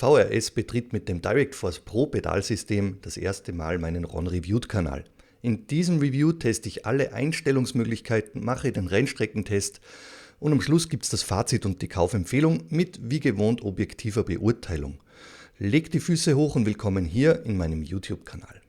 VRS betritt mit dem DirectForce Pro Pedalsystem das erste Mal meinen Ron Reviewed Kanal. In diesem Review teste ich alle Einstellungsmöglichkeiten, mache den Rennstreckentest und am Schluss gibt es das Fazit und die Kaufempfehlung mit wie gewohnt objektiver Beurteilung. Legt die Füße hoch und willkommen hier in meinem YouTube-Kanal.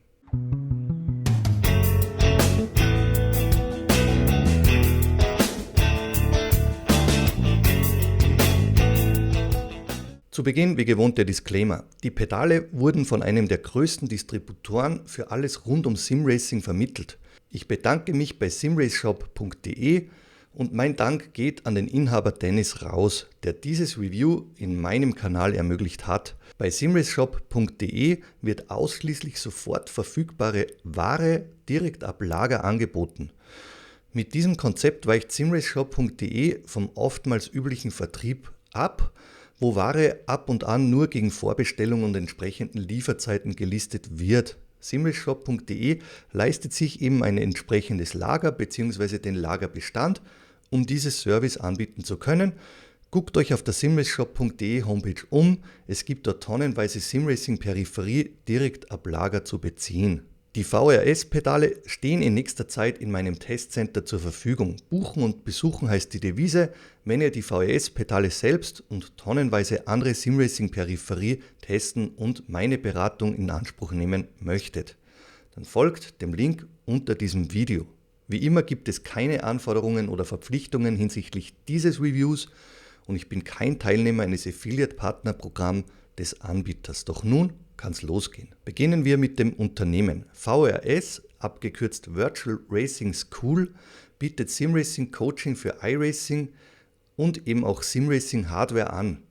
Zu Beginn wie gewohnt der Disclaimer. Die Pedale wurden von einem der größten Distributoren für alles rund um Simracing vermittelt. Ich bedanke mich bei simraceshop.de und mein Dank geht an den Inhaber Dennis Raus, der dieses Review in meinem Kanal ermöglicht hat. Bei simraceshop.de wird ausschließlich sofort verfügbare Ware direkt ab Lager angeboten. Mit diesem Konzept weicht simraceshop.de vom oftmals üblichen Vertrieb ab, wo Ware ab und an nur gegen Vorbestellung und entsprechenden Lieferzeiten gelistet wird. simraceshop.de leistet sich eben ein entsprechendes Lager bzw. den Lagerbestand, um dieses Service anbieten zu können. Guckt euch auf der simraceshop.de Homepage um, es gibt dort tonnenweise Simracing-Peripherie direkt ab Lager zu beziehen. Die VRS-Pedale stehen in nächster Zeit in meinem Testcenter zur Verfügung. Buchen und besuchen heißt die Devise, wenn ihr die VRS-Pedale selbst und tonnenweise andere Simracing-Peripherie testen und meine Beratung in Anspruch nehmen möchtet. Dann folgt dem Link unter diesem Video. Wie immer gibt es keine Anforderungen oder Verpflichtungen hinsichtlich dieses Reviews und ich bin kein Teilnehmer eines Affiliate-Partner-Programms des Anbieters. Doch nun kann es losgehen. Beginnen wir mit dem Unternehmen. VRS, abgekürzt Virtual Racing School, bietet Simracing Coaching für iRacing und eben auch Simracing Hardware an.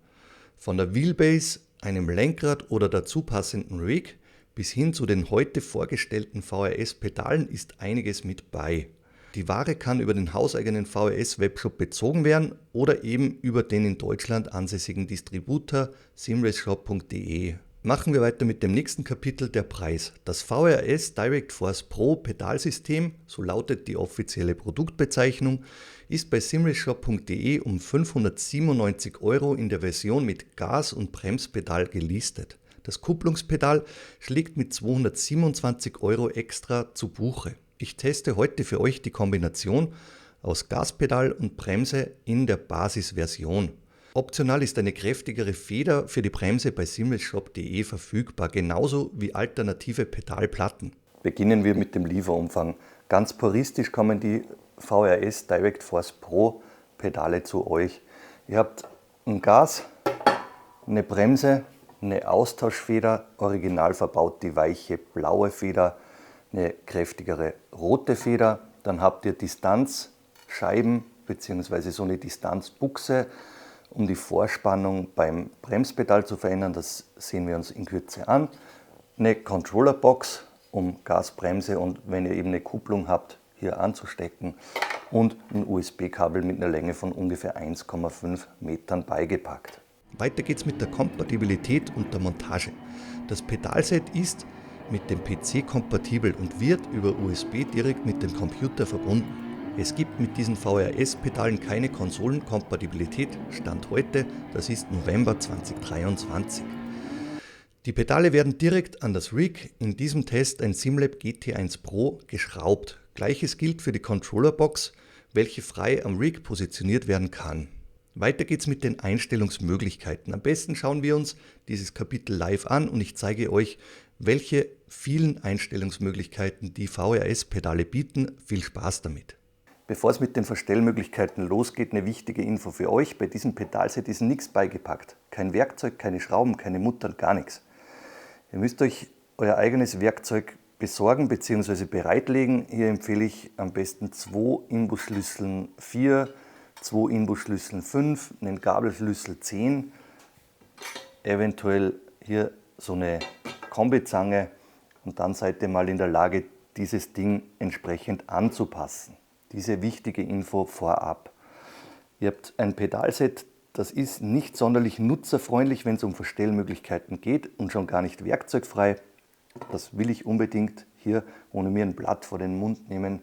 Von der Wheelbase, einem Lenkrad oder dazu passenden Rig bis hin zu den heute vorgestellten VRS-Pedalen ist einiges mit bei. Die Ware kann über den hauseigenen VRS-Webshop bezogen werden oder eben über den in Deutschland ansässigen Distributor simraceshop.de. Machen wir weiter mit dem nächsten Kapitel, der Preis. Das VRS DirectForce Pro Pedalsystem, so lautet die offizielle Produktbezeichnung, ist bei simraceshop.de um 597 € in der Version mit Gas- und Bremspedal gelistet. Das Kupplungspedal schlägt mit 227 € extra zu Buche. Ich teste heute für euch die Kombination aus Gaspedal und Bremse in der Basisversion. Optional ist eine kräftigere Feder für die Bremse bei simraceshop.de verfügbar, genauso wie alternative Pedalplatten. Beginnen wir mit dem Lieferumfang. Ganz puristisch kommen die VRS DirectForce Pro Pedale zu euch. Ihr habt ein Gas, eine Bremse, eine Austauschfeder, original verbaut die weiche blaue Feder, eine kräftigere rote Feder. Dann habt ihr Distanzscheiben bzw. so eine Distanzbuchse, um die Vorspannung beim Bremspedal zu verändern. Das sehen wir uns in Kürze an. Eine Controllerbox, um Gas, Bremse und wenn ihr eben eine Kupplung habt, hier anzustecken. Und ein USB-Kabel mit einer Länge von ungefähr 1,5 Metern beigepackt. Weiter geht's mit der Kompatibilität und der Montage. Das Pedalset ist mit dem PC kompatibel und wird über USB direkt mit dem Computer verbunden. Es gibt mit diesen VRS-Pedalen keine Konsolenkompatibilität, Stand heute, das ist November 2023. Die Pedale werden direkt an das Rig, in diesem Test ein SimLab GT1 Pro, geschraubt. Gleiches gilt für die Controllerbox, welche frei am Rig positioniert werden kann. Weiter geht's mit den Einstellungsmöglichkeiten. Am besten schauen wir uns dieses Kapitel live an und ich zeige euch, welche vielen Einstellungsmöglichkeiten die VRS-Pedale bieten. Viel Spaß damit! Bevor es mit den Verstellmöglichkeiten losgeht, eine wichtige Info für euch. Bei diesem Pedalset ist nichts beigepackt. Kein Werkzeug, keine Schrauben, keine Muttern, gar nichts. Ihr müsst euch euer eigenes Werkzeug besorgen bzw. bereitlegen. Hier empfehle ich am besten 2 Imbusschlüsseln 4, 2 Imbusschlüsseln 5, einen Gabelschlüssel 10, eventuell hier so eine Kombizange und dann seid ihr mal in der Lage, dieses Ding entsprechend anzupassen. Diese wichtige Info vorab. Ihr habt ein Pedalset, das ist nicht sonderlich nutzerfreundlich, wenn es um Verstellmöglichkeiten geht und schon gar nicht werkzeugfrei. Das will ich unbedingt hier, ohne mir ein Blatt vor den Mund nehmen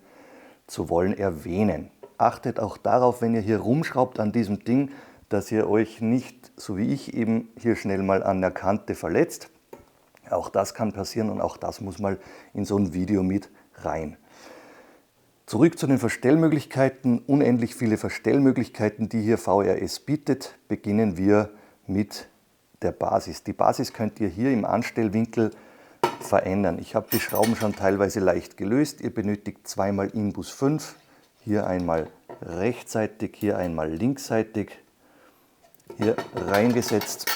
zu wollen, erwähnen. Achtet auch darauf, wenn ihr hier rumschraubt an diesem Ding, dass ihr euch nicht, so wie ich eben, hier schnell mal an der Kante verletzt. Auch das kann passieren und auch das muss mal in so ein Video mit rein. Zurück zu den Verstellmöglichkeiten. Unendlich viele Verstellmöglichkeiten, die hier VRS bietet. Beginnen wir mit der Basis. Die Basis könnt ihr hier im Anstellwinkel verändern. Ich habe die Schrauben schon teilweise leicht gelöst. Ihr benötigt zweimal Inbus 5. Hier einmal rechtsseitig, hier einmal linksseitig. Hier reingesetzt.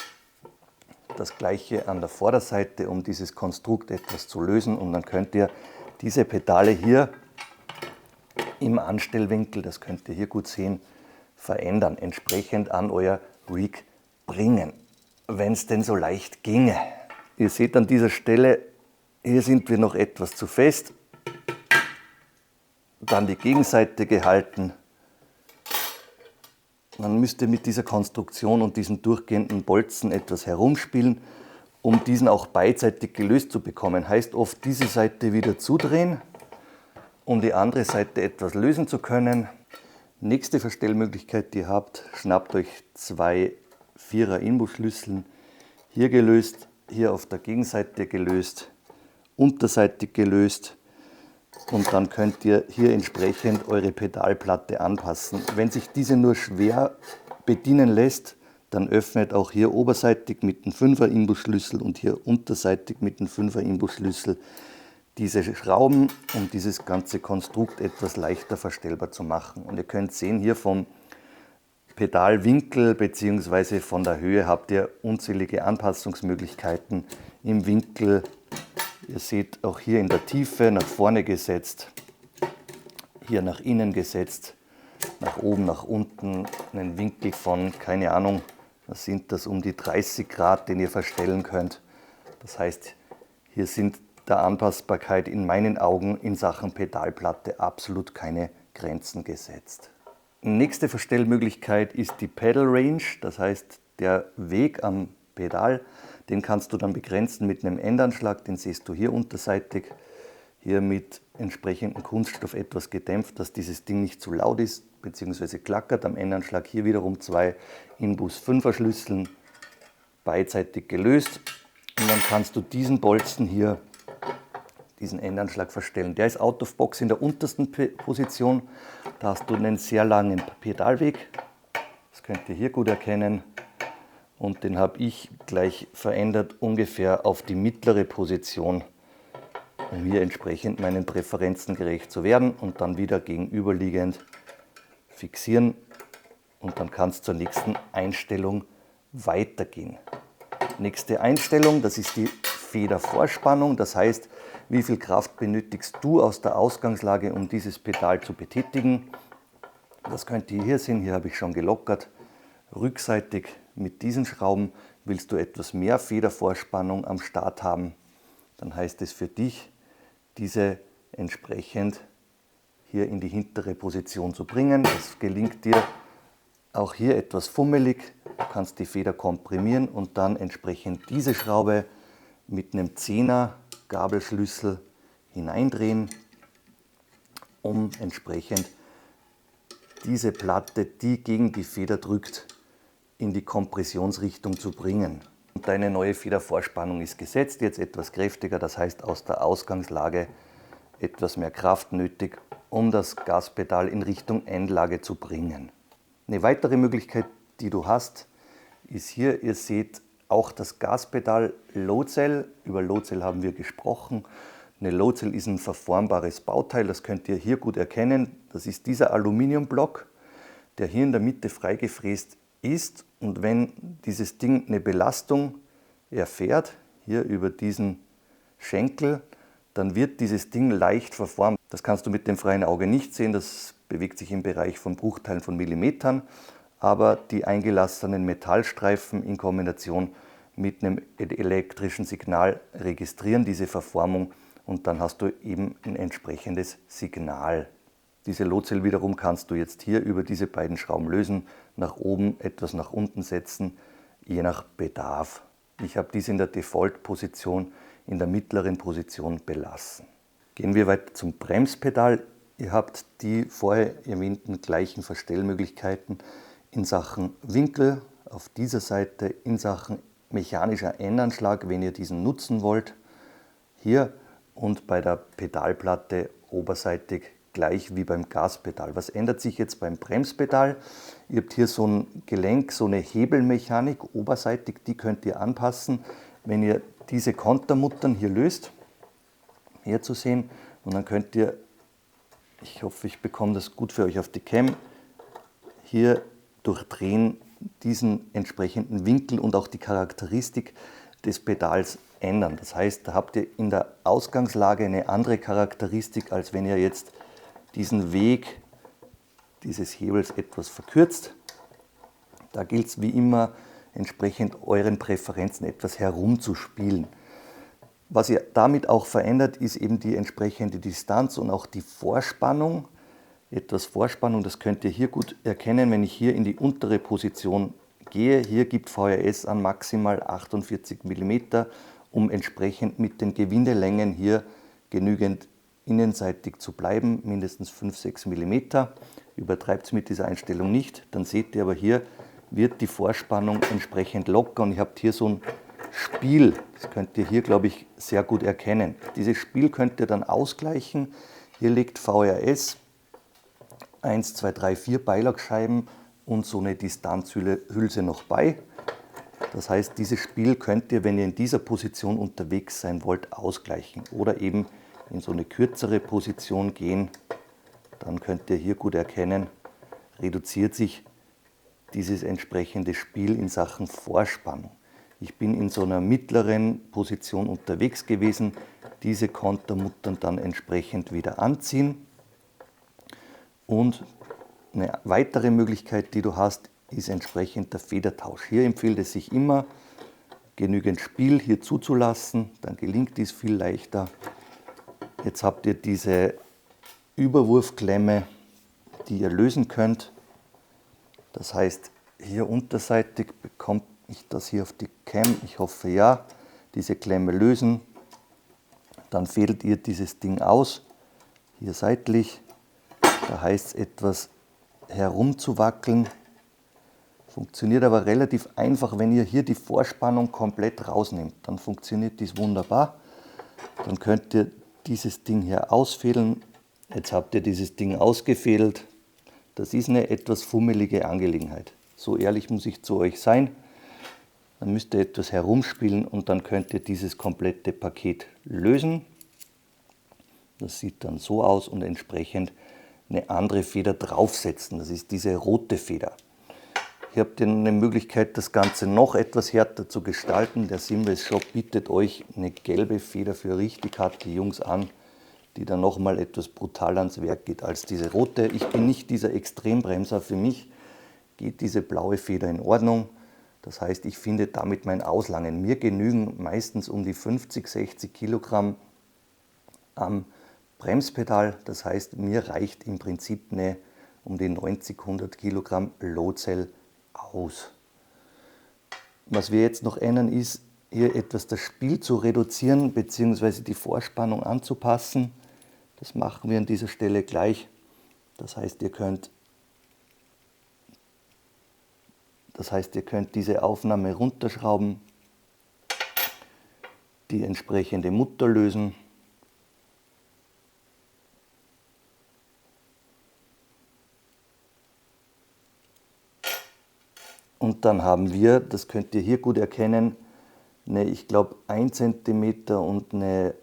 Das gleiche an der Vorderseite, um dieses Konstrukt etwas zu lösen. Und dann könnt ihr diese Pedale hier im Anstellwinkel, das könnt ihr hier gut sehen, verändern, entsprechend an euer Rig bringen, wenn es denn so leicht ginge. Ihr seht an dieser Stelle, hier sind wir noch etwas zu fest. Dann die Gegenseite gehalten. Man müsste mit dieser Konstruktion und diesen durchgehenden Bolzen etwas herumspielen, um diesen auch beidseitig gelöst zu bekommen. Heißt oft diese Seite wieder zudrehen, um die andere Seite etwas lösen zu können. Nächste Verstellmöglichkeit, die ihr habt, schnappt euch 2 4er Inbusschlüsseln. Hier gelöst, hier auf der Gegenseite gelöst, unterseitig gelöst. Und dann könnt ihr hier entsprechend eure Pedalplatte anpassen. Wenn sich diese nur schwer bedienen lässt, dann öffnet auch hier oberseitig mit dem 5er Inbusschlüssel und hier unterseitig mit dem 5er Inbusschlüssel diese Schrauben, um dieses ganze Konstrukt etwas leichter verstellbar zu machen. Und ihr könnt sehen, hier vom Pedalwinkel bzw. von der Höhe habt ihr unzählige Anpassungsmöglichkeiten im Winkel. Ihr seht auch hier in der Tiefe nach vorne gesetzt, hier nach innen gesetzt, nach oben, nach unten, einen Winkel von, keine Ahnung, was sind das, um die 30 Grad, den ihr verstellen könnt. Das heißt, hier sind der Anpassbarkeit in meinen Augen in Sachen Pedalplatte absolut keine Grenzen gesetzt. Nächste Verstellmöglichkeit ist die Pedal Range, das heißt der Weg am Pedal, den kannst du dann begrenzen mit einem Endanschlag, den siehst du hier unterseitig, hier mit entsprechendem Kunststoff etwas gedämpft, dass dieses Ding nicht zu laut ist bzw. klackert. Am Endanschlag hier wiederum 2 Inbus 5er Schlüsseln beidseitig gelöst und dann kannst du diesen Bolzen hier, diesen Endanschlag verstellen. Der ist out of box in der untersten Position. Da hast du einen sehr langen Pedalweg. Das könnt ihr hier gut erkennen. Und den habe ich gleich verändert ungefähr auf die mittlere Position, um hier entsprechend meinen Präferenzen gerecht zu werden. Und dann wieder gegenüberliegend fixieren. Und dann kann es zur nächsten Einstellung weitergehen. Nächste Einstellung, das ist die Federvorspannung. Das heißt, wie viel Kraft benötigst du aus der Ausgangslage, um dieses Pedal zu betätigen. Das könnt ihr hier sehen, hier habe ich schon gelockert. Rückseitig mit diesen Schrauben willst du etwas mehr Federvorspannung am Start haben. Dann heißt es für dich, diese entsprechend hier in die hintere Position zu bringen. Das gelingt dir auch hier etwas fummelig. Du kannst die Feder komprimieren und dann entsprechend diese Schraube mit einem 10er Gabelschlüssel hineindrehen, um entsprechend diese Platte, die gegen die Feder drückt, in die Kompressionsrichtung zu bringen. Und deine neue Federvorspannung ist gesetzt, jetzt etwas kräftiger, das heißt aus der Ausgangslage etwas mehr Kraft nötig, um das Gaspedal in Richtung Endlage zu bringen. Eine weitere Möglichkeit, die du hast, ist hier, ihr seht auch das Gaspedal Load Cell. Über Load Cell haben wir gesprochen. Eine Load Cell ist ein verformbares Bauteil, das könnt ihr hier gut erkennen. Das ist dieser Aluminiumblock, der hier in der Mitte freigefräst ist. Und wenn dieses Ding eine Belastung erfährt, hier über diesen Schenkel, dann wird dieses Ding leicht verformt. Das kannst du mit dem freien Auge nicht sehen, das bewegt sich im Bereich von Bruchteilen von Millimetern. Aber die eingelassenen Metallstreifen in Kombination mit einem elektrischen Signal registrieren diese Verformung und dann hast du eben ein entsprechendes Signal. Diese Load Cell wiederum kannst du jetzt hier über diese beiden Schrauben lösen, nach oben, etwas nach unten setzen, je nach Bedarf. Ich habe diese in der Default-Position, in der mittleren Position belassen. Gehen wir weiter zum Bremspedal. Ihr habt die vorher erwähnten gleichen Verstellmöglichkeiten. in Sachen Winkel, auf dieser Seite in Sachen mechanischer Endanschlag, wenn ihr diesen nutzen wollt, hier, und bei der Pedalplatte oberseitig gleich wie beim Gaspedal. Was ändert sich jetzt beim Bremspedal? Ihr habt hier so ein Gelenk, so eine Hebelmechanik oberseitig, die könnt ihr anpassen, wenn ihr diese Kontermuttern hier löst, hier zu sehen, und dann könnt ihr, ich hoffe, ich bekomme das gut für euch auf die Cam, hier durch Drehen diesen entsprechenden Winkel und auch die Charakteristik des Pedals ändern. Das heißt, da habt ihr in der Ausgangslage eine andere Charakteristik, als wenn ihr jetzt diesen Weg dieses Hebels etwas verkürzt. Da gilt es wie immer, entsprechend euren Präferenzen etwas herumzuspielen. Was ihr damit auch verändert, ist eben die entsprechende Distanz und auch die Vorspannung. Etwas Vorspannung, das könnt ihr hier gut erkennen, wenn ich hier in die untere Position gehe. Hier gibt VRS an maximal 48 mm, um entsprechend mit den Gewindelängen hier genügend innenseitig zu bleiben, mindestens 5-6 mm. Übertreibt es mit dieser Einstellung nicht, dann seht ihr aber hier, wird die Vorspannung entsprechend locker, und ihr habt hier so ein Spiel, das könnt ihr hier, glaube ich, sehr gut erkennen. Dieses Spiel könnt ihr dann ausgleichen. Hier liegt VRS, 1, 2, 3, 4 Beilagscheiben und so eine Distanzhülse noch bei. Das heißt, dieses Spiel könnt ihr, wenn ihr in dieser Position unterwegs sein wollt, ausgleichen oder eben in so eine kürzere Position gehen. Dann könnt ihr hier gut erkennen, reduziert sich dieses entsprechende Spiel in Sachen Vorspannung. Ich bin in so einer mittleren Position unterwegs gewesen, diese Kontermuttern dann entsprechend wieder anziehen. Und eine weitere Möglichkeit, die du hast, ist entsprechend der Federtausch. Hier empfiehlt es sich immer, genügend Spiel hier zuzulassen, dann gelingt dies viel leichter. Jetzt habt ihr diese Überwurfklemme, die ihr lösen könnt. Das heißt, hier unterseitig bekommt ich das hier auf die Cam, ich hoffe ja, diese Klemme lösen. Dann fädelt ihr dieses Ding aus, hier seitlich. Da heißt es etwas herumzuwackeln. Funktioniert aber relativ einfach, wenn ihr hier die Vorspannung komplett rausnehmt. Dann funktioniert dies wunderbar. Dann könnt ihr dieses Ding hier ausfädeln. Jetzt habt ihr dieses Ding ausgefädelt. Das ist eine etwas fummelige Angelegenheit. So ehrlich muss ich zu euch sein. Dann müsst ihr etwas herumspielen und dann könnt ihr dieses komplette Paket lösen. Das sieht dann so aus und entsprechend eine andere Feder draufsetzen. Das ist diese rote Feder. Hier habt ihr eine Möglichkeit, das Ganze noch etwas härter zu gestalten. Der Simrace Shop bietet euch eine gelbe Feder für richtig harte Jungs an, die dann nochmal etwas brutaler ans Werk geht als diese rote. Ich bin nicht dieser Extrembremser. Für mich geht diese blaue Feder in Ordnung. Das heißt, ich finde damit mein Auslangen. Mir genügen meistens um die 50, 60 Kilogramm am Bremspedal. Das heißt, mir reicht im Prinzip eine um die 90, 100 Kilogramm Low-Cell aus. Was wir jetzt noch ändern, ist hier etwas das Spiel zu reduzieren bzw. die Vorspannung anzupassen. Das machen wir an dieser Stelle gleich. Das heißt, ihr könnt diese Aufnahme runterschrauben, die entsprechende Mutter lösen. Und dann haben wir, das könnt ihr hier gut erkennen, eine, ich glaube, 1 cm und ein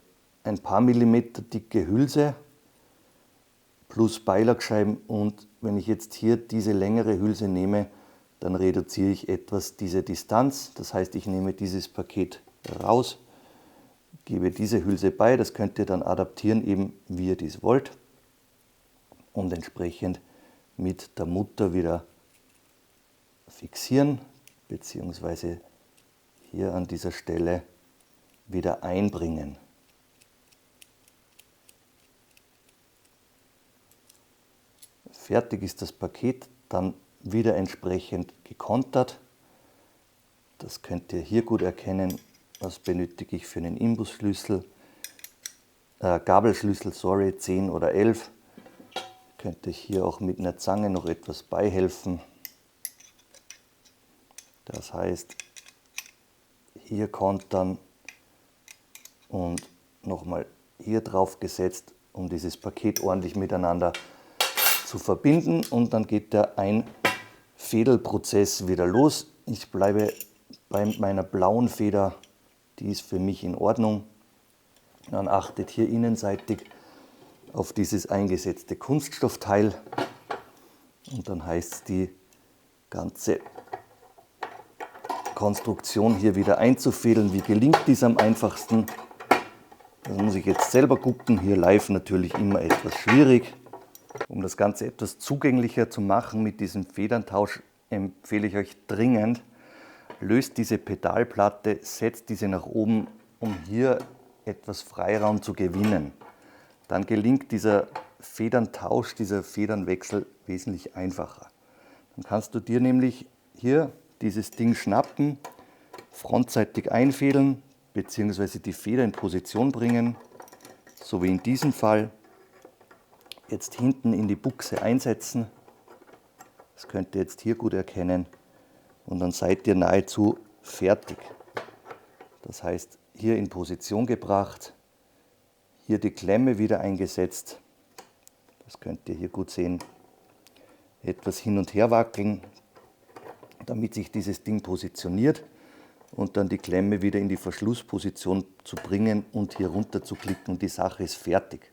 paar Millimeter dicke Hülse plus Beilagscheiben. Und wenn ich jetzt hier diese längere Hülse nehme, dann reduziere ich etwas diese Distanz. Das heißt, ich nehme dieses Paket raus, gebe diese Hülse bei. Das könnt ihr dann adaptieren, eben wie ihr dies wollt. Und entsprechend mit der Mutter wieder fixieren, beziehungsweise hier an dieser Stelle wieder einbringen. Fertig ist das Paket, dann wieder entsprechend gekontert. Das könnt ihr hier gut erkennen. Was benötige ich für einen Imbusschlüssel? Gabelschlüssel, 10 oder 11. Könnt ihr hier auch mit einer Zange noch etwas beihelfen. Das heißt, hier kontern und nochmal hier drauf gesetzt, um dieses Paket ordentlich miteinander zu verbinden, und dann geht der Einfädelprozess wieder los. Ich bleibe bei meiner blauen Feder, die ist für mich in Ordnung. Dann achtet hier innenseitig auf dieses eingesetzte Kunststoffteil und dann heißt es, die ganze Konstruktion hier wieder einzufädeln. Wie gelingt dies am einfachsten? Das muss ich jetzt selber gucken, hier live natürlich immer etwas schwierig. Um das Ganze etwas zugänglicher zu machen mit diesem Federntausch, empfehle ich euch dringend, löst diese Pedalplatte, setzt diese nach oben, um hier etwas Freiraum zu gewinnen. Dann gelingt dieser Federntausch, dieser Federnwechsel wesentlich einfacher. Dann kannst du dir nämlich hier dieses Ding schnappen, frontseitig einfädeln bzw. die Feder in Position bringen, so wie in diesem Fall. Jetzt hinten in die Buchse einsetzen, das könnt ihr jetzt hier gut erkennen, und dann seid ihr nahezu fertig. Das heißt, hier in Position gebracht, hier die Klemme wieder eingesetzt, das könnt ihr hier gut sehen, etwas hin und her wackeln, damit sich dieses Ding positioniert, und dann die Klemme wieder in die Verschlussposition zu bringen und hier runter zu klicken und die Sache ist fertig.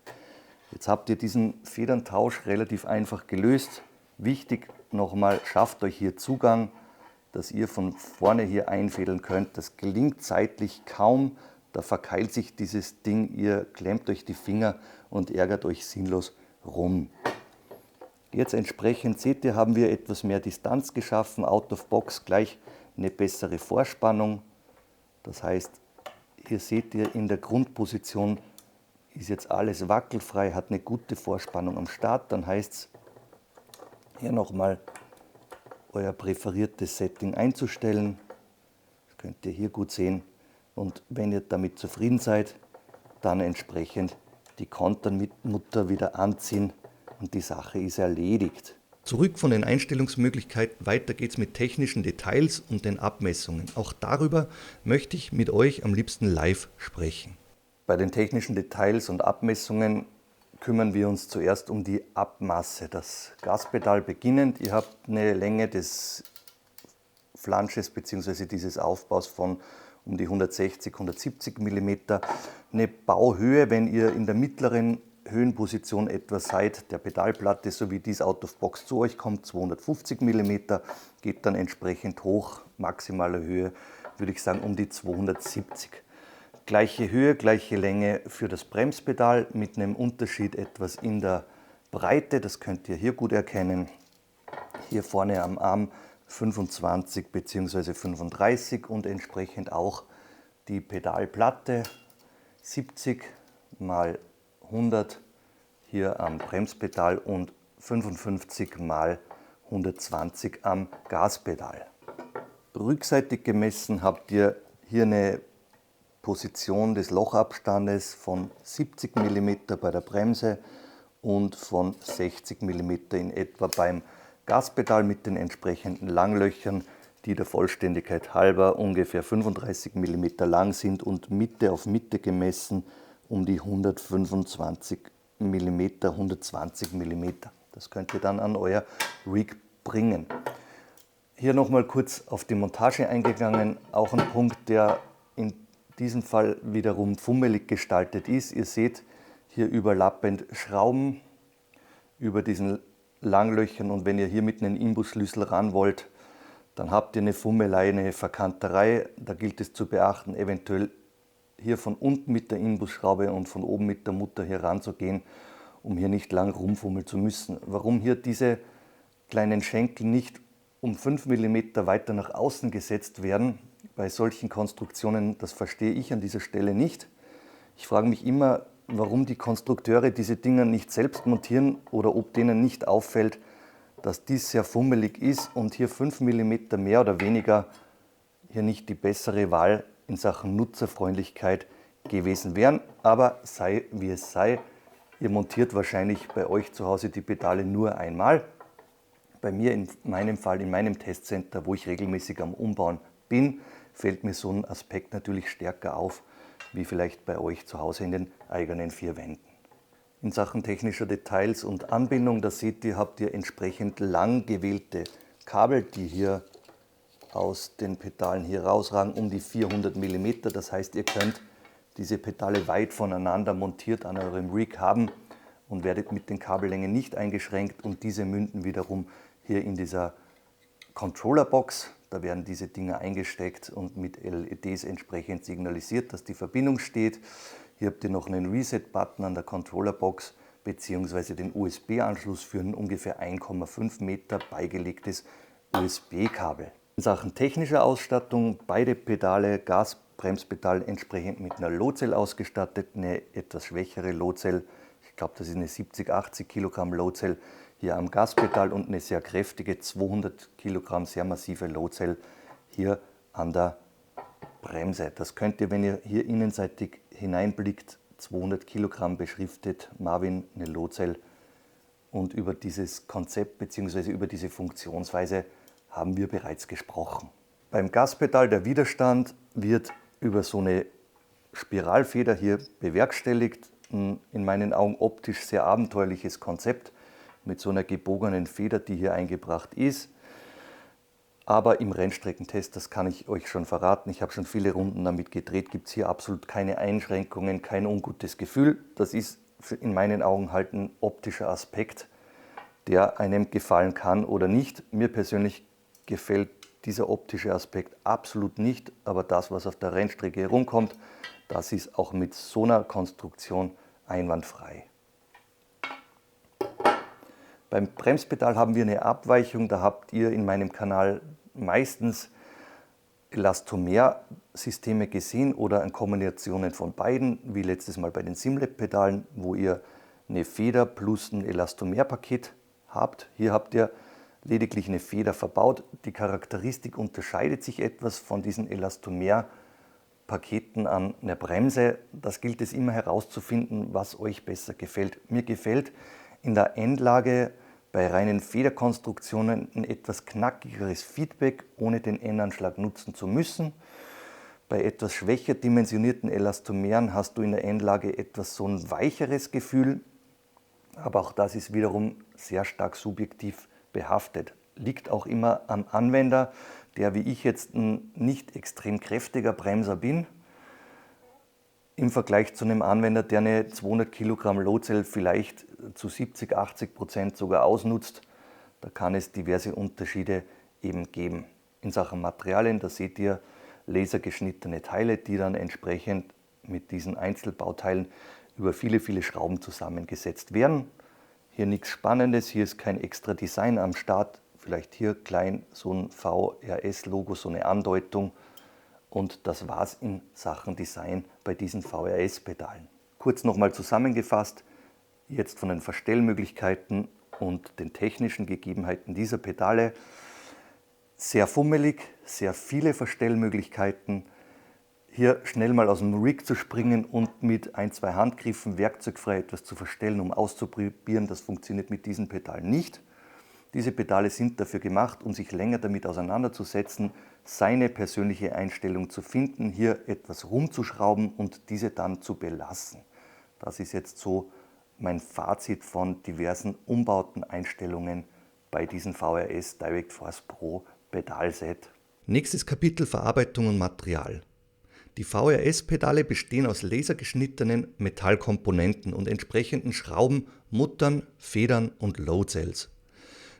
Jetzt habt ihr diesen Federntausch relativ einfach gelöst. Wichtig nochmal, schafft euch hier Zugang, dass ihr von vorne hier einfädeln könnt. Das gelingt seitlich kaum, da verkeilt sich dieses Ding, ihr klemmt euch die Finger und ärgert euch sinnlos rum. Jetzt entsprechend, seht ihr, haben wir etwas mehr Distanz geschaffen, out of box gleich eine bessere Vorspannung. Das heißt, hier seht ihr, in der Grundposition ist jetzt alles wackelfrei, hat eine gute Vorspannung am Start. Dann heißt es, hier nochmal euer präferiertes Setting einzustellen. Das könnt ihr hier gut sehen. Und wenn ihr damit zufrieden seid, dann entsprechend die Konternmutter wieder anziehen und die Sache ist erledigt. Zurück von den Einstellungsmöglichkeiten, weiter geht's mit technischen Details und den Abmessungen. Auch darüber möchte ich mit euch am liebsten live sprechen. Bei den technischen Details und Abmessungen kümmern wir uns zuerst um die Abmasse. Das Gaspedal beginnend, ihr habt eine Länge des Flansches bzw. dieses Aufbaus von um die 160, 170 mm. Eine Bauhöhe, wenn ihr in der mittleren Höhenposition etwa seid, der Pedalplatte, so wie dies out of box zu euch kommt, 250 mm, geht dann entsprechend hoch, maximale Höhe, würde ich sagen, um die 270. Gleiche Höhe, gleiche Länge für das Bremspedal mit einem Unterschied etwas in der Breite, das könnt ihr hier gut erkennen. Hier vorne am Arm 25 bzw. 35 und entsprechend auch die Pedalplatte 70 mal 100 hier am Bremspedal und 55 mal 120 am Gaspedal. Rückseitig gemessen habt ihr hier eine Position des Lochabstandes von 70 mm bei der Bremse und von 60 mm in etwa beim Gaspedal mit den entsprechenden Langlöchern, die der Vollständigkeit halber ungefähr 35 mm lang sind und Mitte auf Mitte gemessen um die 125 mm, 120 mm. Das könnt ihr dann an euer Rig bringen. Hier nochmal kurz auf die Montage eingegangen, auch ein Punkt, der in diesem Fall wiederum fummelig gestaltet ist. Ihr seht hier überlappend Schrauben über diesen Langlöchern, und wenn ihr hier mit einem Imbusschlüssel ran wollt, dann habt ihr eine Fummelei, eine Verkanterei. Da gilt es zu beachten, eventuell hier von unten mit der Imbusschraube und von oben mit der Mutter hier ranzugehen, um hier nicht lang rumfummeln zu müssen. Warum hier diese kleinen Schenkel nicht um 5 mm weiter nach außen gesetzt werden bei solchen Konstruktionen, das verstehe ich an dieser Stelle nicht. Ich frage mich immer, warum die Konstrukteure diese Dinger nicht selbst montieren oder ob denen nicht auffällt, dass dies sehr fummelig ist und hier 5 mm mehr oder weniger hier nicht die bessere Wahl in Sachen Nutzerfreundlichkeit gewesen wären. Aber sei wie es sei, ihr montiert wahrscheinlich bei euch zu Hause die Pedale nur einmal. bei mir in meinem Fall, in meinem Testcenter, wo ich regelmäßig am Umbauen bin, fällt mir so ein Aspekt natürlich stärker auf, wie vielleicht bei euch zu Hause in den eigenen vier Wänden. In Sachen technischer Details und Anbindung, da seht ihr, habt ihr entsprechend lang gewählte Kabel, die hier aus den Pedalen hier rausragen, um die 400 mm. Das heißt, ihr könnt diese Pedale weit voneinander montiert an eurem Rig haben und werdet mit den Kabellängen nicht eingeschränkt, und diese münden wiederum hier in dieser Controllerbox. Da werden diese Dinger eingesteckt und mit LEDs entsprechend signalisiert, dass die Verbindung steht. Hier habt ihr noch einen Reset-Button an der Controllerbox bzw. den USB-Anschluss für ein ungefähr 1,5 Meter beigelegtes USB-Kabel. In Sachen technischer Ausstattung, beide Pedale, Gas, Bremspedal entsprechend mit einer Low-Cell ausgestattet, eine etwas schwächere Low-Cell, ich glaube das ist eine 70-80 Kilogramm Low-Cell hier am Gaspedal und eine sehr kräftige 200 Kilogramm sehr massive Low-Cell hier an der Bremse. Das könnt ihr, wenn ihr hier innenseitig hineinblickt, 200 Kilogramm beschriftet, Marvin, eine Low-Cell, und über dieses Konzept bzw. über diese Funktionsweise haben wir bereits gesprochen. Beim Gaspedal, der Widerstand wird über so eine Spiralfeder hier bewerkstelligt. In meinen Augen optisch sehr abenteuerliches Konzept mit so einer gebogenen Feder, die hier eingebracht ist. Aber im Rennstreckentest, das kann ich euch schon verraten, ich habe schon viele Runden damit gedreht, gibt es hier absolut keine Einschränkungen, kein ungutes Gefühl. Das ist in meinen Augen halt ein optischer Aspekt, der einem gefallen kann oder nicht. Mir persönlich gefällt dieser optische Aspekt absolut nicht, aber das, was auf der Rennstrecke herumkommt, das ist auch mit so einer Konstruktion einwandfrei. Beim Bremspedal haben wir eine Abweichung, da habt ihr in meinem Kanal meistens Elastomer-Systeme gesehen oder Kombinationen von beiden, wie letztes Mal bei den Simlab-Pedalen, wo ihr eine Feder plus ein Elastomer-Paket habt. Hier habt ihr lediglich eine Feder verbaut. Die Charakteristik unterscheidet sich etwas von diesen Elastomer-Paketen an einer Bremse. Das gilt es immer herauszufinden, was euch besser gefällt. Mir gefällt in der Endlage bei reinen Federkonstruktionen ein etwas knackigeres Feedback, ohne den Endanschlag nutzen zu müssen. Bei etwas schwächer dimensionierten Elastomeren hast du in der Endlage etwas so ein weicheres Gefühl, aber auch das ist wiederum sehr stark subjektiv behaftet. Liegt auch immer am Anwender, der wie ich jetzt ein nicht extrem kräftiger Bremser bin, im Vergleich zu einem Anwender, der eine 200 Kilogramm Low-Cell vielleicht zu 70-80% sogar ausnutzt. Da kann es diverse Unterschiede eben geben. In Sachen Materialien, da seht ihr lasergeschnittene Teile, die dann entsprechend mit diesen Einzelbauteilen über viele, viele Schrauben zusammengesetzt werden. Hier nichts Spannendes, hier ist kein extra Design am Start. Vielleicht hier klein so ein VRS-Logo, so eine Andeutung. Und das war's in Sachen Design bei diesen VRS-Pedalen. Kurz nochmal zusammengefasst, jetzt von den Verstellmöglichkeiten und den technischen Gegebenheiten dieser Pedale. Sehr fummelig, sehr viele Verstellmöglichkeiten. Hier schnell mal aus dem Rig zu springen und mit ein, zwei Handgriffen werkzeugfrei etwas zu verstellen, um auszuprobieren, das funktioniert mit diesen Pedalen nicht. Diese Pedale sind dafür gemacht, um sich länger damit auseinanderzusetzen, seine persönliche Einstellung zu finden, hier etwas rumzuschrauben und diese dann zu belassen. Das ist jetzt so mein Fazit von diversen Umbauten, Einstellungen bei diesem VRS Direct Force Pro Pedalset. Nächstes Kapitel: Verarbeitung und Material. Die VRS-Pedale bestehen aus lasergeschnittenen Metallkomponenten und entsprechenden Schrauben, Muttern, Federn und Load-Cells.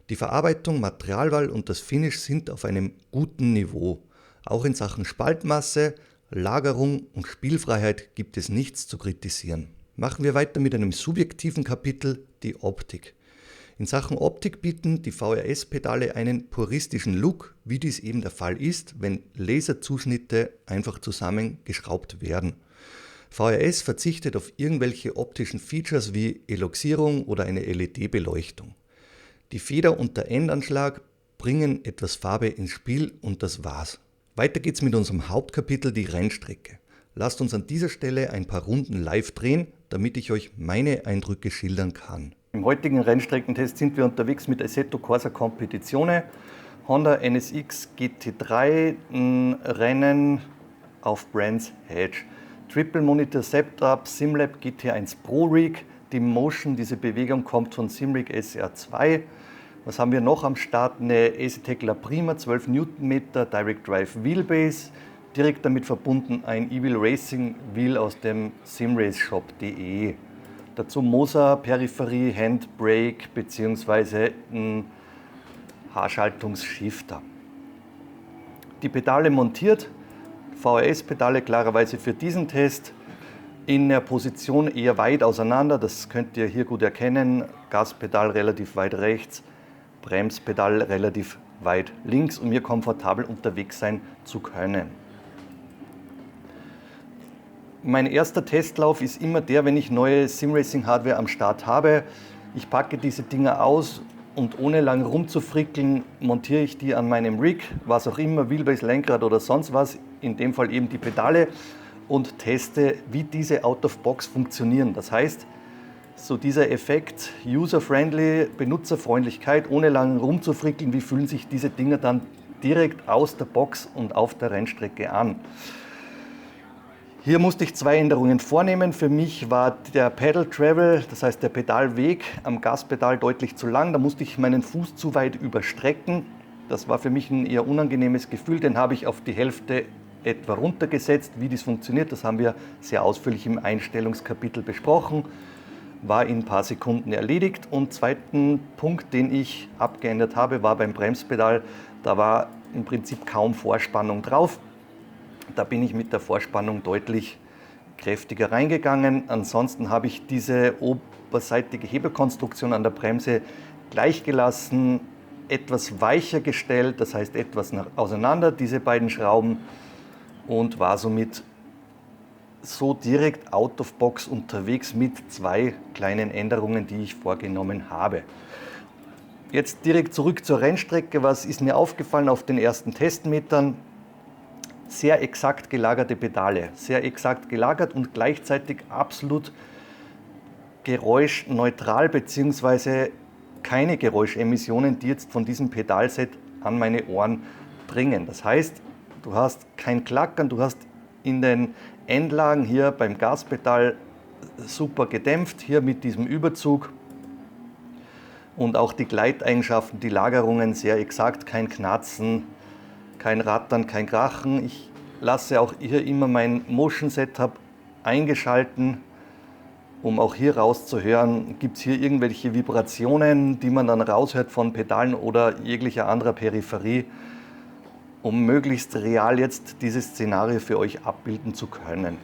Die Verarbeitung, Materialwahl und das Finish sind auf einem guten Niveau. Auch in Sachen Spaltmasse, Lagerung und Spielfreiheit gibt es nichts zu kritisieren. Machen wir weiter mit einem subjektiven Kapitel, die Optik. In Sachen Optik bieten die VRS-Pedale einen puristischen Look, wie dies eben der Fall ist, wenn Laserzuschnitte einfach zusammengeschraubt werden. VRS verzichtet auf irgendwelche optischen Features wie Eloxierung oder eine LED-Beleuchtung. Die Feder und der Endanschlag bringen etwas Farbe ins Spiel und das war's. Weiter geht's mit unserem Hauptkapitel, die Rennstrecke. Lasst uns an dieser Stelle ein paar Runden live drehen, damit ich euch meine Eindrücke schildern kann. Im heutigen Rennstreckentest sind wir unterwegs mit Assetto Corsa Competizione, Honda NSX GT3, ein Rennen auf Brands Hatch. Triple Monitor Setup, SimLab GT1 Pro Rig, die Motion, diese Bewegung kommt von Simrig SR2. Was haben wir noch am Start? Eine EasyTech La Prima, 12 Newtonmeter, Direct Drive Wheelbase. Direkt damit verbunden ein E-Wheel Racing Wheel aus dem simraceshop.de. Dazu Moser, Peripherie, Handbrake bzw. ein Haarschaltungsshifter. Die Pedale montiert, VHS-Pedale klarerweise für diesen Test, in der Position eher weit auseinander, das könnt ihr hier gut erkennen. Gaspedal relativ weit rechts, Bremspedal relativ weit links, um hier komfortabel unterwegs sein zu können. Mein erster Testlauf ist immer der, wenn ich neue Simracing-Hardware am Start habe. Ich packe diese Dinger aus und ohne lang rumzufrickeln, montiere ich die an meinem Rig, was auch immer, Wheelbase, Lenkrad oder sonst was, in dem Fall eben die Pedale, und teste, wie diese out-of-box funktionieren. Das heißt, so dieser Effekt, user-friendly, Benutzerfreundlichkeit, ohne lang rumzufrickeln, wie fühlen sich diese Dinger dann direkt aus der Box und auf der Rennstrecke an. Hier musste ich zwei Änderungen vornehmen. Für mich war der Pedal Travel, das heißt der Pedalweg am Gaspedal deutlich zu lang. Da musste ich meinen Fuß zu weit überstrecken. Das war für mich ein eher unangenehmes Gefühl. Den habe ich auf die Hälfte etwa runtergesetzt. Wie das funktioniert, das haben wir sehr ausführlich im Einstellungskapitel besprochen. War in ein paar Sekunden erledigt. Und zweiten Punkt, den ich abgeändert habe, war beim Bremspedal. Da war im Prinzip kaum Vorspannung drauf. Da bin ich mit der Vorspannung deutlich kräftiger reingegangen. Ansonsten habe ich diese oberseitige Hebelkonstruktion an der Bremse gleich gelassen, etwas weicher gestellt, das heißt etwas auseinander, diese beiden Schrauben, und war somit so direkt out of box unterwegs mit zwei kleinen Änderungen, die ich vorgenommen habe. Jetzt direkt zurück zur Rennstrecke. Was ist mir aufgefallen auf den ersten Testmetern? Sehr exakt gelagerte Pedale, sehr exakt gelagert und gleichzeitig absolut geräuschneutral bzw. keine Geräuschemissionen, die jetzt von diesem Pedalset an meine Ohren dringen. Das heißt, du hast kein Klackern, du hast in den Endlagen hier beim Gaspedal super gedämpft, hier mit diesem Überzug, und auch die Gleiteigenschaften, die Lagerungen sehr exakt, kein Knarzen, kein Rattern, kein Krachen. Ich lasse auch hier immer mein Motion Setup eingeschalten, um auch hier rauszuhören, gibt es hier irgendwelche Vibrationen, die man dann raushört von Pedalen oder jeglicher anderer Peripherie, um möglichst real jetzt dieses Szenario für euch abbilden zu können.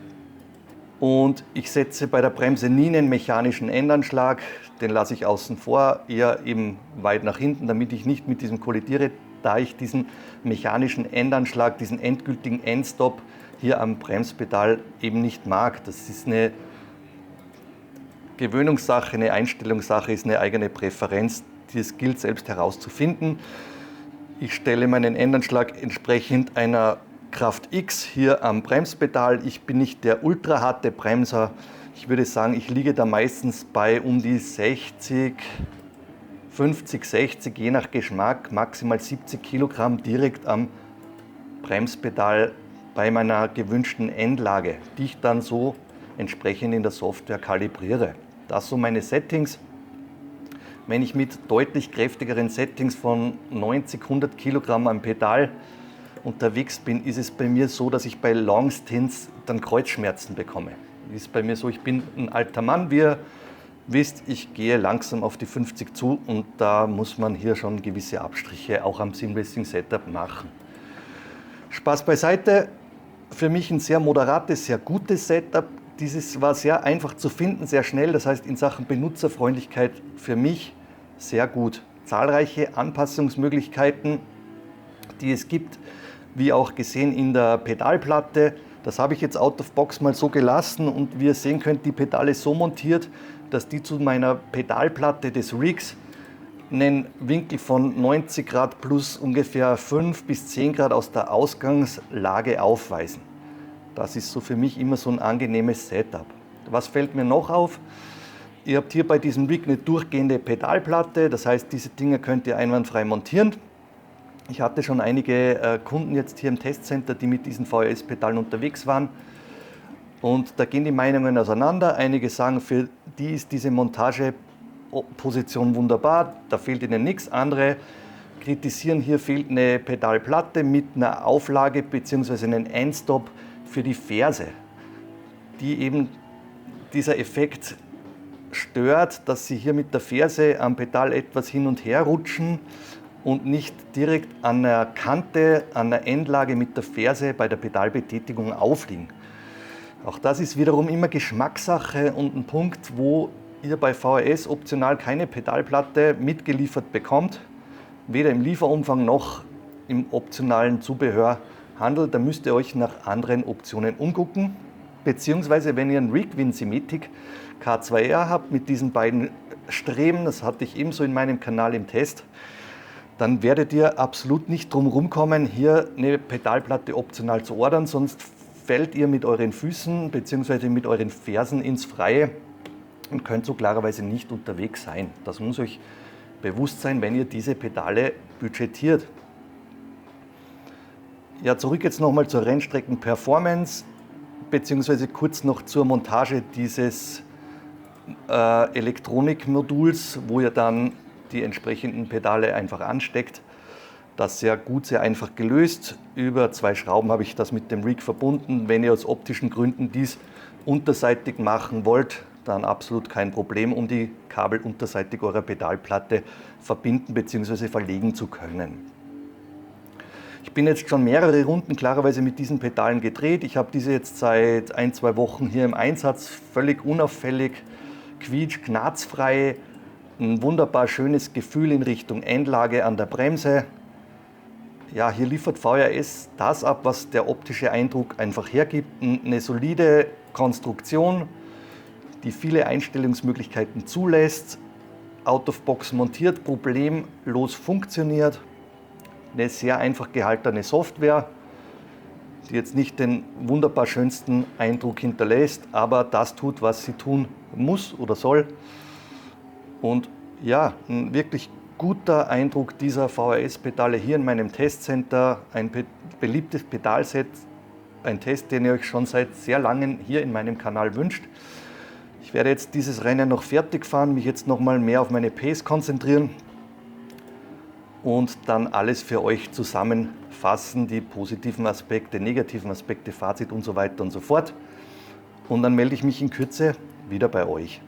Und ich setze bei der Bremse nie einen mechanischen Endanschlag, den lasse ich außen vor, eher eben weit nach hinten, damit ich nicht mit diesem kollidiere, da ich diesen mechanischen Endanschlag, diesen endgültigen Endstop hier am Bremspedal eben nicht mag. Das ist eine Gewöhnungssache, eine Einstellungssache, ist eine eigene Präferenz, die es gilt selbst herauszufinden. Ich stelle meinen Endanschlag entsprechend einer Kraft X hier am Bremspedal. Ich bin nicht der ultra harte Bremser. Ich würde sagen, ich liege da meistens bei um die 60, 50, 60, je nach Geschmack, maximal 70 Kilogramm direkt am Bremspedal bei meiner gewünschten Endlage, die ich dann so entsprechend in der Software kalibriere. Das so meine Settings. Wenn ich mit deutlich kräftigeren Settings von 90, 100 Kilogramm am Pedal unterwegs bin, ist es bei mir so, dass ich bei Long Stints dann Kreuzschmerzen bekomme. Ist bei mir so, ich bin ein alter Mann, wie ihr wisst, ich gehe langsam auf die 50 zu und da muss man hier schon gewisse Abstriche auch am Simracing Setup machen. Spaß beiseite, für mich ein sehr moderates, sehr gutes Setup. Dieses war sehr einfach zu finden, sehr schnell, das heißt in Sachen Benutzerfreundlichkeit für mich sehr gut. Zahlreiche Anpassungsmöglichkeiten, die es gibt, wie auch gesehen in der Pedalplatte. Das habe ich jetzt out of box mal so gelassen und wie ihr sehen könnt, die Pedale so montiert, dass die zu meiner Pedalplatte des Rigs einen Winkel von 90 Grad plus ungefähr 5 bis 10 Grad aus der Ausgangslage aufweisen. Das ist so für mich immer so ein angenehmes Setup. Was fällt mir noch auf? Ihr habt hier bei diesem Rig eine durchgehende Pedalplatte, das heißt, diese Dinger könnt ihr einwandfrei montieren. Ich hatte schon einige Kunden jetzt hier im Testcenter, die mit diesen VHS-Pedalen unterwegs waren. Und da gehen die Meinungen auseinander. Einige sagen, für die ist diese Montageposition wunderbar, da fehlt ihnen nichts. Andere kritisieren, hier fehlt eine Pedalplatte mit einer Auflage bzw. einen Einstop für die Ferse, die eben dieser Effekt stört, dass sie hier mit der Ferse am Pedal etwas hin und her rutschen und nicht direkt an der Kante, an der Endlage mit der Ferse bei der Pedalbetätigung aufliegen. Auch das ist wiederum immer Geschmackssache und ein Punkt, wo ihr bei VHS optional keine Pedalplatte mitgeliefert bekommt, weder im Lieferumfang noch im optionalen Zubehörhandel. Da müsst ihr euch nach anderen Optionen umgucken. Beziehungsweise wenn ihr einen Rig wie einen Simetic K2R habt mit diesen beiden Streben, das hatte ich ebenso in meinem Kanal im Test, dann werdet ihr absolut nicht drum rumkommen, hier eine Pedalplatte optional zu ordern, sonst fällt ihr mit euren Füßen bzw. mit euren Fersen ins Freie und könnt so klarerweise nicht unterwegs sein. Das muss euch bewusst sein, wenn ihr diese Pedale budgetiert. Ja, zurück jetzt nochmal zur Rennstrecken-Performance, beziehungsweise kurz noch zur Montage dieses Elektronikmoduls, wo ihr dann die entsprechenden Pedale einfach ansteckt. Das sehr gut, sehr einfach gelöst. Über 2 Schrauben habe ich das mit dem Rig verbunden. Wenn ihr aus optischen Gründen dies unterseitig machen wollt, dann absolut kein Problem, um die Kabel unterseitig eurer Pedalplatte verbinden bzw. verlegen zu können. Ich bin jetzt schon mehrere Runden klarerweise mit diesen Pedalen gedreht. Ich habe diese jetzt seit 1-2 Wochen hier im Einsatz, völlig unauffällig, knarzfrei, ein wunderbar schönes Gefühl in Richtung Endlage an der Bremse. Ja, hier liefert VHS das ab, was der optische Eindruck einfach hergibt. Eine solide Konstruktion, die viele Einstellungsmöglichkeiten zulässt, out of box montiert, problemlos funktioniert. Eine sehr einfach gehaltene Software, die jetzt nicht den wunderbar schönsten Eindruck hinterlässt, aber das tut, was sie tun muss oder soll. Und ja, ein wirklich guter Eindruck dieser VHS-Pedale hier in meinem Testcenter. Ein beliebtes Pedalset, ein Test, den ihr euch schon seit sehr langem hier in meinem Kanal wünscht. Ich werde jetzt dieses Rennen noch fertig fahren, mich jetzt noch mal mehr auf meine Pace konzentrieren und dann alles für euch zusammenfassen, die positiven Aspekte, negativen Aspekte, Fazit und so weiter und so fort. Und dann melde ich mich in Kürze wieder bei euch.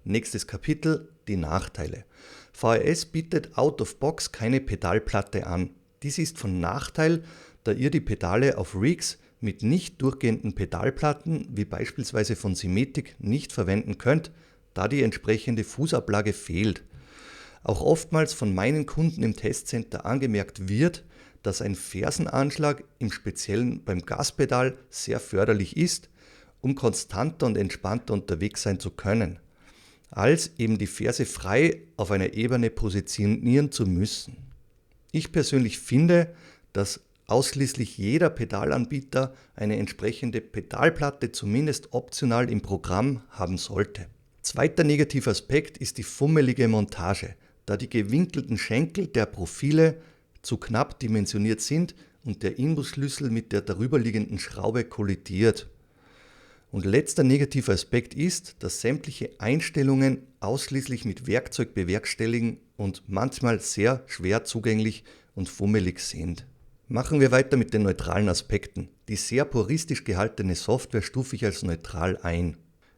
Nächstes Kapitel, die Nachteile. VHS bietet out of box keine Pedalplatte an. Dies ist von Nachteil, da ihr die Pedale auf Rigs mit nicht durchgehenden Pedalplatten, wie beispielsweise von Simetic, nicht verwenden könnt, da die entsprechende Fußablage fehlt. Auch oftmals von meinen Kunden im Testcenter angemerkt wird, dass ein Fersenanschlag im Speziellen beim Gaspedal sehr förderlich ist, um konstanter und entspannter unterwegs sein zu können, als eben die Ferse frei auf einer Ebene positionieren zu müssen. Ich persönlich finde, dass ausschließlich jeder Pedalanbieter eine entsprechende Pedalplatte zumindest optional im Programm haben sollte. Zweiter negativer Aspekt ist die fummelige Montage, da die gewinkelten Schenkel der Profile zu knapp dimensioniert sind und der Imbusschlüssel mit der darüberliegenden Schraube kollidiert. Und letzter negativer Aspekt ist, dass sämtliche Einstellungen ausschließlich mit Werkzeug bewerkstelligen und manchmal sehr schwer zugänglich und fummelig sind. Machen wir weiter mit den neutralen Aspekten. Die sehr puristisch gehaltene Software stufe ich als neutral ein.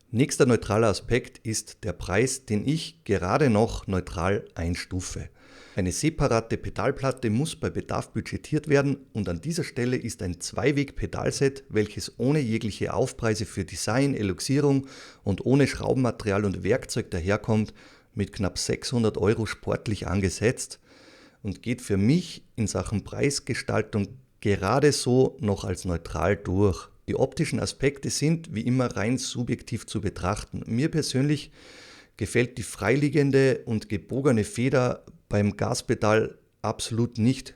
Nächster neutraler Aspekt ist der Preis, den ich gerade noch neutral einstufe. Eine separate Pedalplatte muss bei Bedarf budgetiert werden und an dieser Stelle ist ein Zweiweg-Pedalset, welches ohne jegliche Aufpreise für Design, Eluxierung und ohne Schraubenmaterial und Werkzeug daherkommt, mit knapp 600 € sportlich angesetzt und geht für mich in Sachen Preisgestaltung gerade so noch als neutral durch. Die optischen Aspekte sind wie immer rein subjektiv zu betrachten. Mir persönlich gefällt die freiliegende und gebogene Feder beim Gaspedal absolut nicht.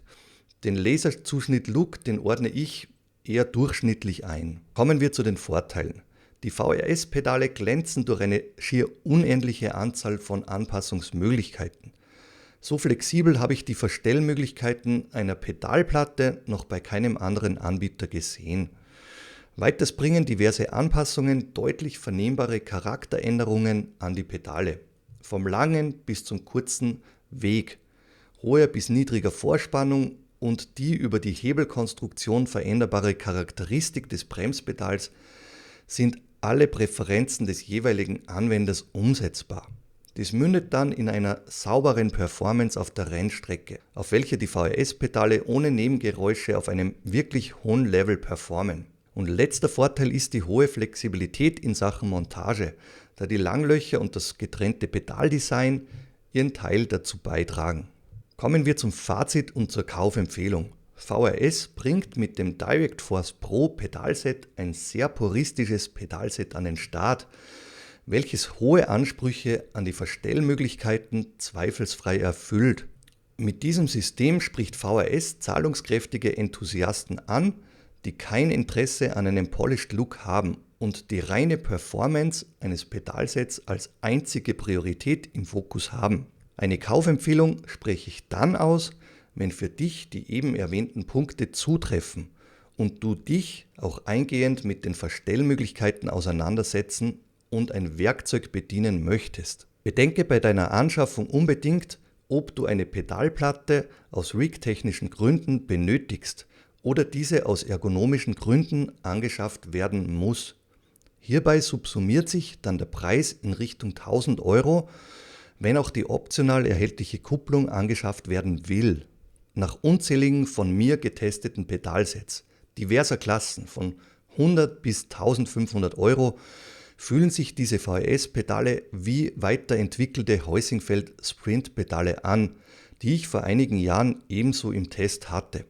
Den Laserzuschnitt-Look, den ordne ich eher durchschnittlich ein. Kommen wir zu den Vorteilen. Die VRS-Pedale glänzen durch eine schier unendliche Anzahl von Anpassungsmöglichkeiten. So flexibel habe ich die Verstellmöglichkeiten einer Pedalplatte noch bei keinem anderen Anbieter gesehen. Weiters bringen diverse Anpassungen deutlich vernehmbare Charakteränderungen an die Pedale. Vom langen bis zum kurzen Weg, hoher bis niedriger Vorspannung und die über die Hebelkonstruktion veränderbare Charakteristik des Bremspedals sind alle Präferenzen des jeweiligen Anwenders umsetzbar. Dies mündet dann in einer sauberen Performance auf der Rennstrecke, auf welcher die VRS-Pedale ohne Nebengeräusche auf einem wirklich hohen Level performen. Und letzter Vorteil ist die hohe Flexibilität in Sachen Montage, da die Langlöcher und das getrennte Pedaldesign ihren Teil dazu beitragen. Kommen wir zum Fazit und zur Kaufempfehlung. VRS bringt mit dem Direct Force Pro Pedalset ein sehr puristisches Pedalset an den Start, welches hohe Ansprüche an die Verstellmöglichkeiten zweifelsfrei erfüllt. Mit diesem System spricht VRS zahlungskräftige Enthusiasten an, die kein Interesse an einem Polished Look haben und die reine Performance eines Pedalsets als einzige Priorität im Fokus haben. Eine Kaufempfehlung spreche ich dann aus, wenn für dich die eben erwähnten Punkte zutreffen und du dich auch eingehend mit den Verstellmöglichkeiten auseinandersetzen und ein Werkzeug bedienen möchtest. Bedenke bei deiner Anschaffung unbedingt, ob du eine Pedalplatte aus rigtechnischen Gründen benötigst oder diese aus ergonomischen Gründen angeschafft werden muss. Hierbei subsumiert sich dann der Preis in Richtung 1000 €, wenn auch die optional erhältliche Kupplung angeschafft werden will. Nach unzähligen von mir getesteten Pedalsets diverser Klassen von 100 bis 1500 € fühlen sich diese VRS-Pedale wie weiterentwickelte Heusingfeld-Sprint-Pedale an, die ich vor einigen Jahren ebenso im Test hatte.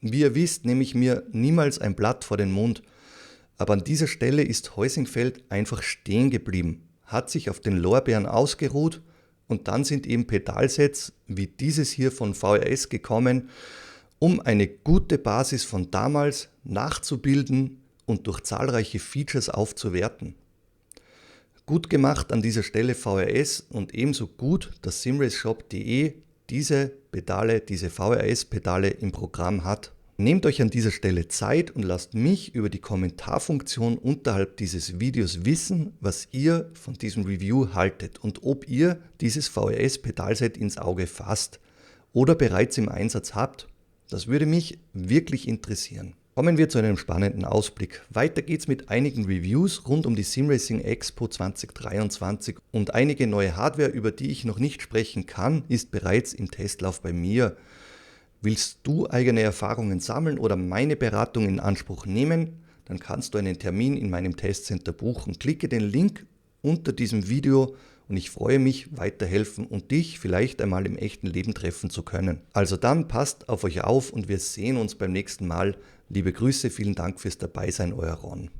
Wie ihr wisst, nehme ich mir niemals ein Blatt vor den Mund, aber an dieser Stelle ist Heusingfeld einfach stehen geblieben, hat sich auf den Lorbeeren ausgeruht und dann sind eben Pedalsets wie dieses hier von VRS gekommen, um eine gute Basis von damals nachzubilden und durch zahlreiche Features aufzuwerten. Gut gemacht an dieser Stelle VRS und ebenso gut, dass simraceshop.de diese Pedale, diese VRS-Pedale im Programm hat. Nehmt euch an dieser Stelle Zeit und lasst mich über die Kommentarfunktion unterhalb dieses Videos wissen, was ihr von diesem Review haltet und ob ihr dieses VRS-Pedalset ins Auge fasst oder bereits im Einsatz habt. Das würde mich wirklich interessieren. Kommen wir zu einem spannenden Ausblick. Weiter geht's mit einigen Reviews rund um die Simracing Expo 2023 und einige neue Hardware, über die ich noch nicht sprechen kann, ist bereits im Testlauf bei mir. Willst du eigene Erfahrungen sammeln oder meine Beratung in Anspruch nehmen, dann kannst du einen Termin in meinem Testcenter buchen. Klicke den Link unter diesem Video und ich freue mich, weiterhelfen und dich vielleicht einmal im echten Leben treffen zu können. Also dann passt auf euch auf und wir sehen uns beim nächsten Mal. Liebe Grüße, vielen Dank fürs Dabeisein, euer Ron.